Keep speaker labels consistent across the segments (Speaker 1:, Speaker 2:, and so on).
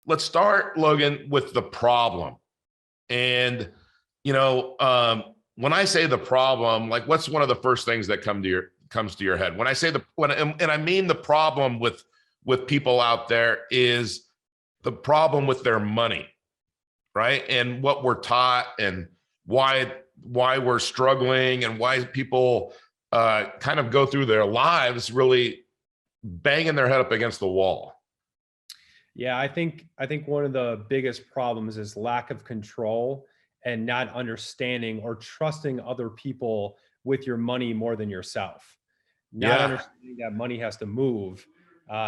Speaker 1: let's start, Logan, with the problem. And, when I say the problem, like what's one of the first things that comes to your head? When I say and I mean the problem with people out there is the problem with their money, right? And what we're taught and why we're struggling and why people kind of go through their lives really banging their head up against the wall.
Speaker 2: Yeah, I think one of the biggest problems is lack of control and not understanding or trusting other people with your money more than yourself. Not
Speaker 1: Yeah.
Speaker 2: understanding that money has to move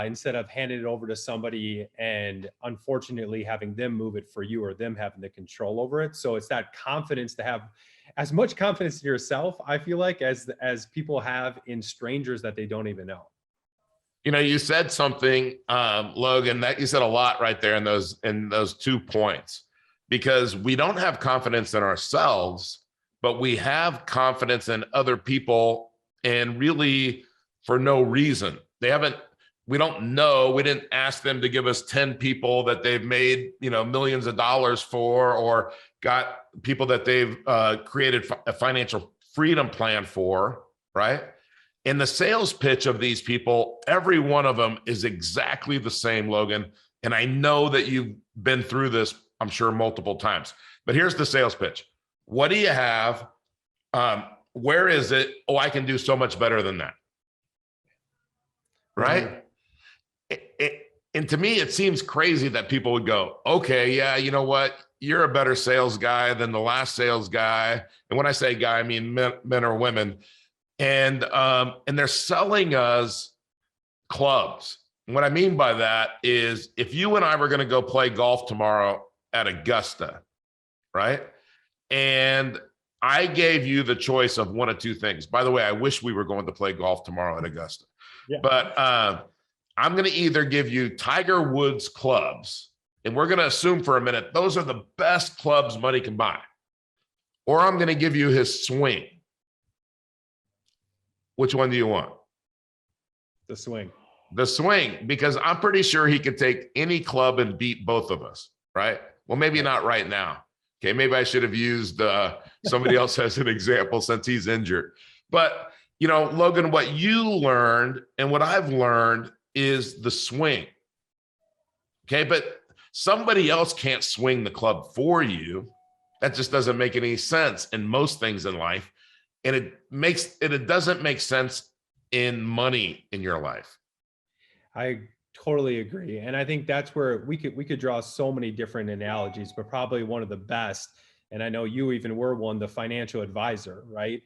Speaker 2: instead of handing it over to somebody and unfortunately having them move it for you or them having the control over it. So it's that confidence to have as much confidence in yourself, I feel like, as people have in strangers that they don't even know.
Speaker 1: You said something, Logan, that you said a lot right there in those 2 points, because we don't have confidence in ourselves, but we have confidence in other people, and really for no reason. We don't know. We didn't ask them to give us 10 people that they've made, millions of dollars for, or got people that they've created a financial freedom plan for, right? In the sales pitch of these people, every one of them is exactly the same, Logan. And I know that you've been through this, I'm sure, multiple times. But here's the sales pitch. What do you have? Where is it? Oh, I can do so much better than that. Right? And to me, it seems crazy that people would go, okay, yeah, you know what? You're a better sales guy than the last sales guy. And when I say guy, I mean men or women. And they're selling us clubs. And what I mean by that is, if you and I were going to go play golf tomorrow at Augusta, right? And I gave you the choice of one of 2 things. By the way, I wish we were going to play golf tomorrow at Augusta. Yeah. But I'm going to either give you Tiger Woods clubs, and we're going to assume for a minute those are the best clubs money can buy, or I'm going to give you his swing. Which one do you want?
Speaker 2: The swing.
Speaker 1: The swing, because I'm pretty sure he could take any club and beat both of us, right? Well, maybe not right now. Okay, maybe I should have used somebody else as an example since he's injured. But, Logan, what you learned and what I've learned is the swing. Okay, but somebody else can't swing the club for you. That just doesn't make any sense in most things in life. And it doesn't make sense in money in your life.
Speaker 2: I totally agree. And I think that's where we could draw so many different analogies, but probably one of the best, and I know you even were one, the financial advisor, right?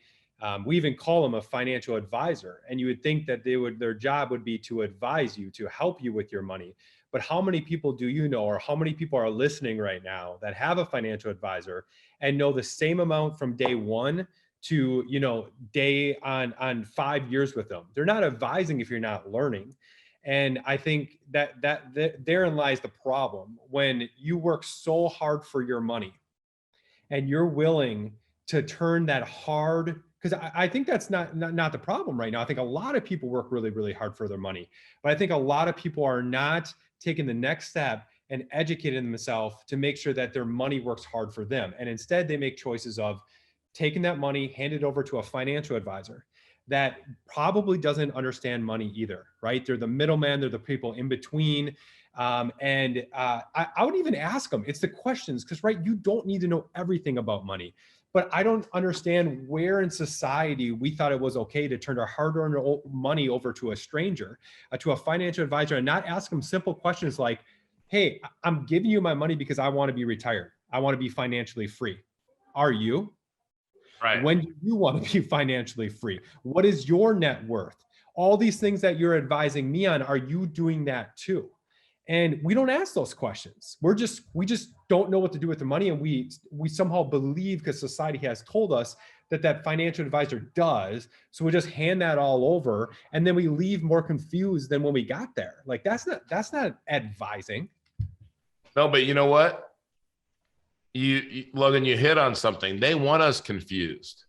Speaker 2: We even call them a financial advisor. And you would think that their job would be to advise you, to help you with your money. But how many people do you know, or how many people are listening right now that have a financial advisor and know the same amount from day one to, day on 5 years with them? They're not advising if you're not learning. And I think that therein lies the problem. When you work so hard for your money and you're willing to turn that hard, because I think that's not the problem right now. I think a lot of people work really, really hard for their money, but I think a lot of people are not taking the next step and educating themselves to make sure that their money works hard for them. And instead they make choices of taking that money, hand it over to a financial advisor that probably doesn't understand money either, right? They're the middleman, they're the people in between. I would even ask them, it's the questions, because, right, you don't need to know everything about money. But I don't understand where in society we thought it was okay to turn our hard-earned money over to a stranger, to a financial advisor, and not ask them simple questions like, hey, I'm giving you my money because I want to be retired. I want to be financially free. Are you?
Speaker 1: Right.
Speaker 2: When do you want to be financially free? What is your net worth? All these things that you're advising me on, are you doing that too? And we don't ask those questions. We just don't know what to do with the money. And we somehow believe, because society has told us that financial advisor does. So we just hand that all over, and then we leave more confused than when we got there. Like, that's not advising.
Speaker 1: No, but you know what? Logan, you hit on something. They want us confused,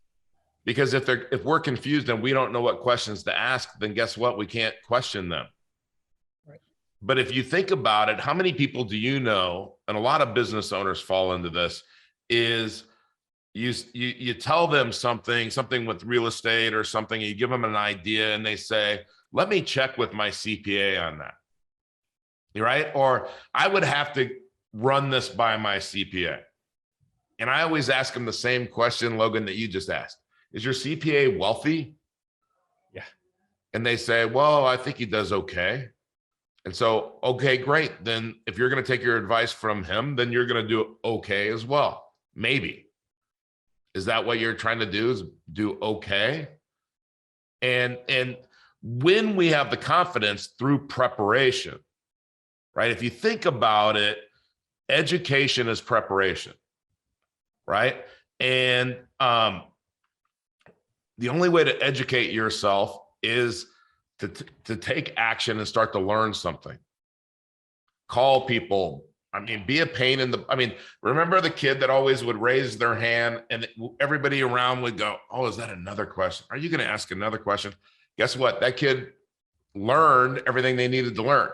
Speaker 1: because if we're confused and we don't know what questions to ask, then guess what? We can't question them.
Speaker 2: Right.
Speaker 1: But if you think about it, how many people do you know, and a lot of business owners fall into this, is you tell them something with real estate or something, you give them an idea and they say, let me check with my CPA on that. Right? Or I would have to run this by my CPA. And I always ask them the same question, Logan, that you just asked. Is your CPA wealthy?
Speaker 2: Yeah.
Speaker 1: And they say, well, I think he does okay. And so, okay, great. Then if you're going to take your advice from him, then you're going to do okay as well. Maybe. Is that what you're trying to do, is do okay? And when we have the confidence through preparation, right? If you think about it, education is preparation, right? And the only way to educate yourself is to take action and start to learn something. Call people. I mean, be a pain in the, I mean, remember the kid that always would raise their hand and everybody around would go, oh, is that another question? Are you going to ask another question? Guess what? That kid learned everything they needed to learn.